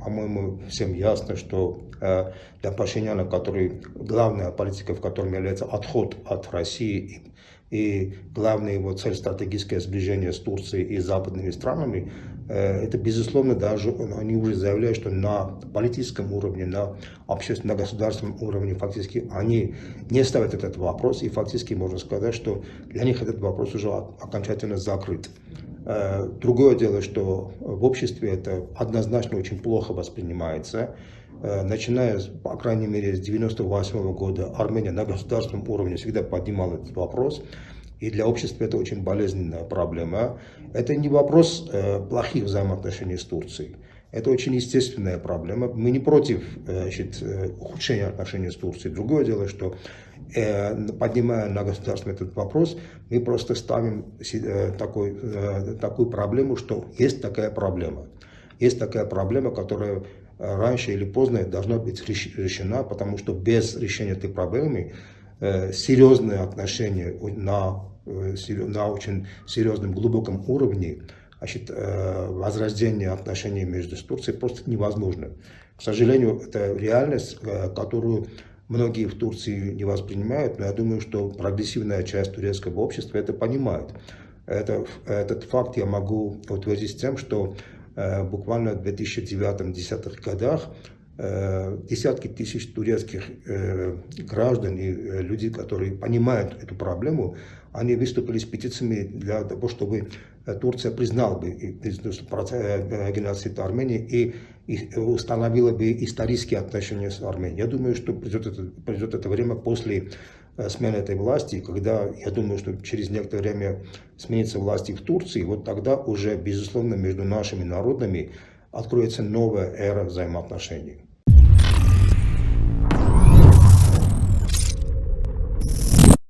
по-моему, всем ясно, что для Пашиняна, главная политика, в котором является отход от России, и главная его цель — стратегическое сближение с Турцией и западными странами, это, безусловно, даже они уже заявляют, что на политическом уровне, на общественном, на государственном уровне фактически они не ставят этот вопрос, и фактически можно сказать, что для них этот вопрос уже окончательно закрыт. Другое дело, что в обществе это однозначно очень плохо воспринимается. Начиная, по крайней мере, с 1998 года Армения на государственном уровне всегда поднимала этот вопрос. И для общества это очень болезненная проблема. Это не вопрос плохих взаимоотношений с Турцией. Это очень естественная проблема. Мы не против ухудшения отношений с Турцией. Другое дело, что поднимая на государство этот вопрос, мы просто ставим такую проблему, что есть такая проблема. Есть такая проблема, которая раньше или поздно должна быть решена, потому что без решения этой проблемы серьезные отношения на очень серьезном, глубоком уровне, возрождение отношений между Турцией просто невозможно. К сожалению, это реальность, которую многие в Турции не воспринимают, но я думаю, что прогрессивная часть турецкого общества это понимает. Этот факт я могу утвердить тем, что буквально в 2009-2010 годах десятки тысяч турецких граждан и людей, которые понимают эту проблему, они выступили с петициями для того, чтобы Турция признала бы геноцид Армении и установила бы исторические отношения с Арменией. Я думаю, что придет это время после смены этой власти, когда, я думаю, что через некоторое время сменится власть и в Турции, вот тогда уже, безусловно, между нашими народами откроется новая эра взаимоотношений.